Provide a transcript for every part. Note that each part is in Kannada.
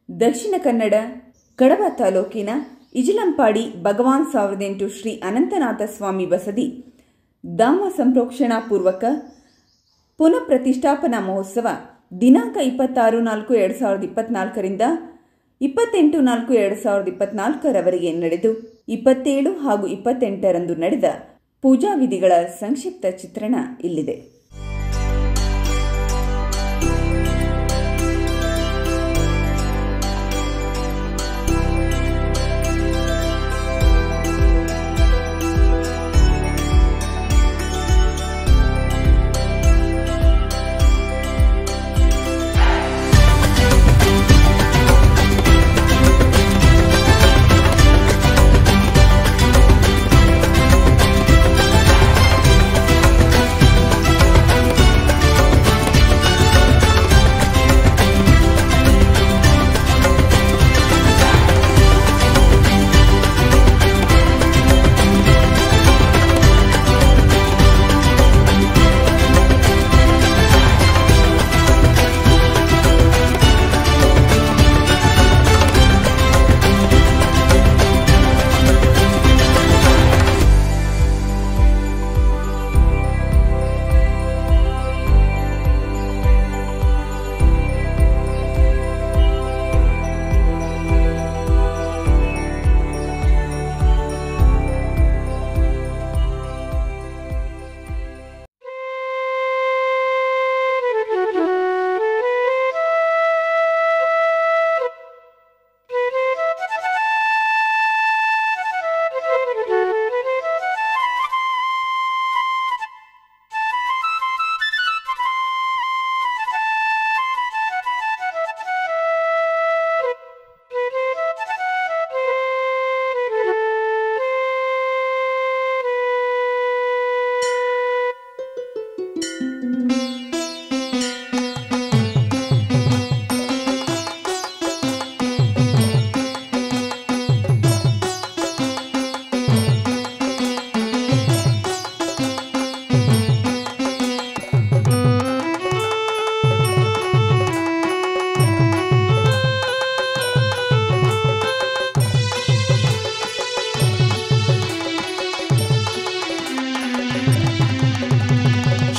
ದಕ್ಷಿಣ ಕನ್ನಡ ಕಡಬ ತಾಲೂಕಿನ ಇಜಿಲಂಪಾಡಿ ಭಗವಾನ್ 1008 ಶ್ರೀ ಅನಂತನಾಥ ಸ್ವಾಮಿ ಬಸದಿ ಧಾಮ ಸಂಪ್ರೋಕ್ಷಣಾ ಪೂರ್ವಕ ಪುನಃ ಪ್ರತಿಷ್ಠಾಪನಾ ಮಹೋತ್ಸವ ದಿನಾಂಕ 26/4/2024 ರಿಂದ 28/4/2024 ರವರೆಗೆ ನಡೆದು 27 ಹಾಗೂ 28 ರಂದು ನಡೆದ ಪೂಜಾ ವಿಧಿಗಳ ಸಂಕ್ಷಿಪ್ತ ಚಿತ್ರಣ ಇಲ್ಲಿದೆ.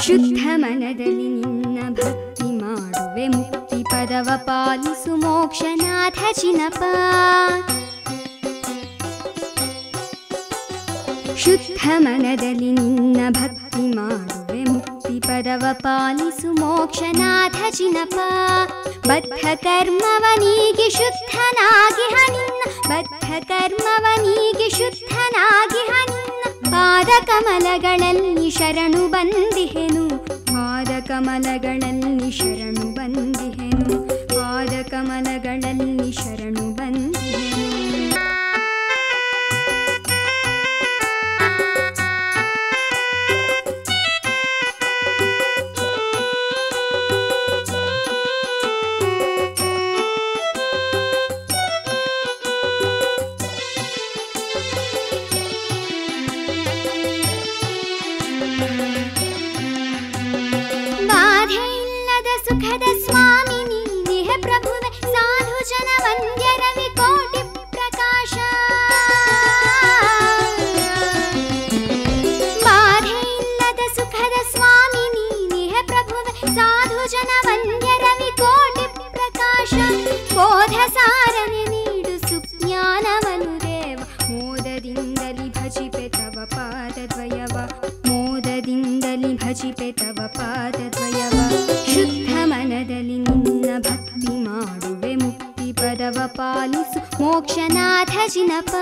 ಶುದ್ಧ ಮನದಲ್ಲಿ ನಿನ್ನ ಭಕ್ತಿ ಮಾಡುವೆ, ಮುಕ್ತಿ ಪದವ ಪಾಲಿಸು ಮೋಕ್ಷನಾಥ ಚಿನಪ. ಶುದ್ಧ ಮನದಲ್ಲಿ ನಿನ್ನ ಭಕ್ತಿ ಮಾಡುವೆ, ಮುಕ್ತಿ ಪದವ ಪಾಲಿಸು ಮೋಕ್ಷನಾಥ ಚಿನಪ. ಬದ್ಧ ಕರ್ಮವನಿಗೆ ಶುದ್ಧನಾಗಿ ಹನಿನ್ನ, ಬದ್ಧ ಕರ್ಮವನಿಗೆ ಶುದ್ಧನಾಗಿ ಹನಿನ್ನ. ಪಾದ ಕಮಲಗಳಲ್ಲಿ ಶರಣು ಬಂದಿಹೆನು, ಪಾದ ಕಮಲಗಳಲ್ಲಿ ಶರಣು ಬಂದಿಹೆನು, ಪಾದ ಕಮಲಗಳಲ್ಲಿ ಶರಣು ಬಂದಿಹೆನು. ಸುಖದ ಸ್ವಾಮಿ ನೀನೆ ಪ್ರಭುವೆ, ಸಾಧು ಜನ ವಂದ್ಯ ರವಿ ಕೋಟಿ ಪ್ರಕಾಶ. ಬಾಧೆ ಇಲ್ಲದ ಸುಖದ ಸ್ವಾಮಿ ನೀನೆ ಪ್ರಭುವೆ, ಸಾಧು ಜನ ವಂದ್ಯ ರವಿ ಕೋಟಿ ಪ್ರಕಾಶ. ಬೋಧ ಸಾರನೆ ನೀಡು ಸುಜ್ಞಾನವನು ದೇವ, ಮೋದದಿಂದಲಿ ಭಜಿಪೆ ತವ ಪಾದದ್ವಯವ, ಮೋದದಿಂದಲಿ ಭಜಿಪೆ ತವ ಪಾದದ್ವಯವ. ಶುದ್ಧ ಮನದಲ್ಲಿ ನಿನ್ನ ಭಕ್ತಿ ಮಾಡುವೆ, ಮುಕ್ತಿ ಪದವ ಪಾಲಿಸು ಮೋಕ್ಷನಾಥ ಚಿನಪ.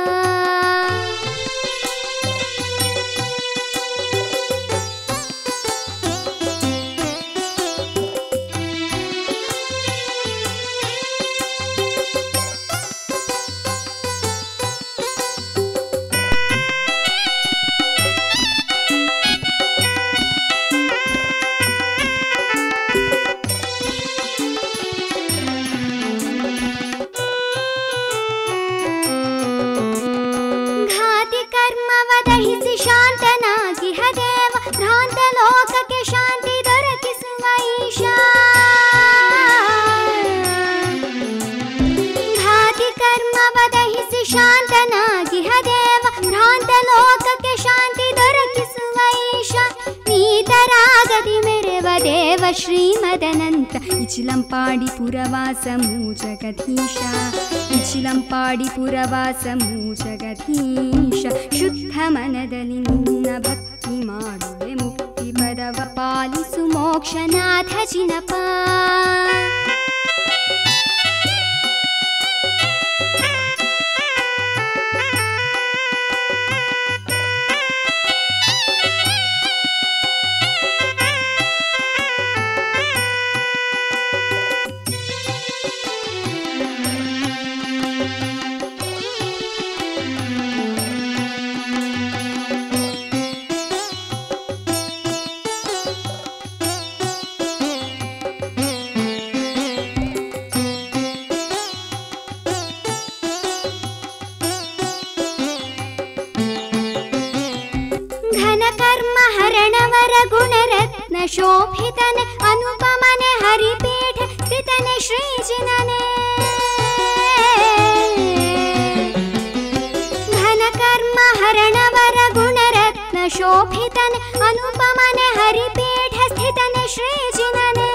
ಘಾತಿ ದಹಿಸಿ ಶಾಂತನಾಗಿಹ ದೇವ, ಭ್ರಾಂತ ಲೋಕಕ್ಕೆ ಶಾಂತಿ ದೊರಕಿಸುವ ಈಶ. ನೀತರಾಗದಿ ಮೆರೆವ ದೇವ ಶ್ರೀಮದನಂತ, ಇಚಿಲಂಪಾಡಿ ಪುರವಾಸ ಮೂಜಗಧೀಶ, ಇಚಿಲಂಪಾಡಿ ಪುರವಾಸ ಮೂಜಗಧೀಶ. ಶುದ್ಧ ಮನದಲ್ಲಿ ನಿನ್ನ ಭಕ್ತಿ ಮಾಡುವೆ, ಮುಕ್ತಿ ಪದವ ಪಾಲಿಸು ಮೋಕ್ಷನಾಥ ಜಿನಪ. ಶೋಭಿತನೆ ಅನುಪಮನೆ ಹರಿಪೀಠ ಸ್ಥಿತನೆ ಶ್ರೀಜಿನನೆ. ಘನ ಕರ್ಮ ಹರಣವರ ಗುಣರತ್ನ ಶೋಭಿತನೆ ಅನುಪಮನೆ ಹರಿಪೀಠ ಸ್ಥಿತನೆ ಶ್ರೀಜಿನನೆ.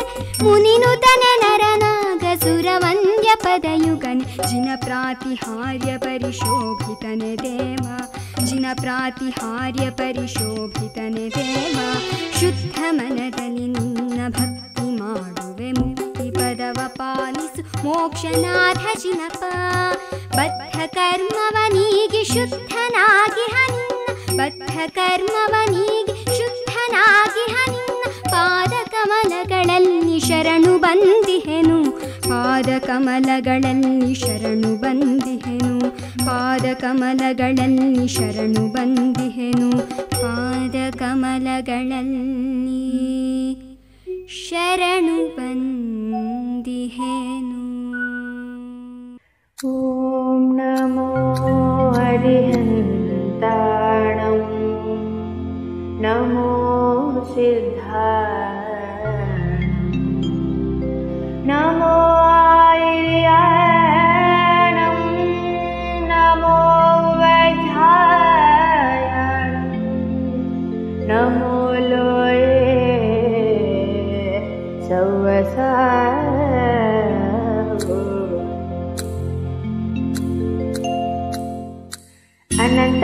ಮುನಿನುತನೆ ನರನಾಗ ಸುರವಂದ್ಯ ಪದಯುಗನೆ, ಜಿನ ಪ್ರಾತಿಹಾರ್ಯ ಪರಿಶೋಭಿತನೆ ದೇವ, ಜಿನ ಪ್ರಾತಿಹಾರ್ಯ ಪರಿಶೋಭಿತನೆ ದೇವ. ಶುದ್ಧ ಮನದಲ್ಲಿ ನಿನ್ನ ಭಕ್ತಿ ಮಾಡುವೆ, ಮುಕ್ತಿ ಪದವ ಪಾಲಿಸು ಮೋಕ್ಷನಾಥ ಜಿನಪ. ಬದ್ಧ ಕರ್ಮವನೀಗಿ ಶುದ್ಧನಾಗಿಹ ನಿನ್ನ, ಬದ್ಧ ಕರ್ಮವನೀಗಿ ಶುದ್ಧನಾಗಿಹ ನಿನ್ನ. ಪಾದ ಕಮಲಗಳಲ್ಲಿ ಶರಣು ಬಂದಿಹೆನು, ಪಾದ ಕಮಲಗಳಲ್ಲಿ ಶರಣು ಬಂದಿಹೆನು, ಪಾದ ಕಮಲಗಳಲ್ಲಿ ಶರಣು ಬಂದಿಹೆನು, ಪಾದ ಕಮಲಗಳಲ್ಲಿ ಶರಣು ಬಂದಿಹೆನು. ಓಂ ನಮೋ ಹರಿಹಂತಾಣಂ, ನಮೋ ಸಿದ್ಧಾಣಂ, ನಮೋ ಆರ್ಯಾಣಂ, ನಮೋ ವೈಧಾಯಣಂ, ನಮೋ ಲೋಯೇ ಸೌವಸಾಗೋ. ಅನಂತ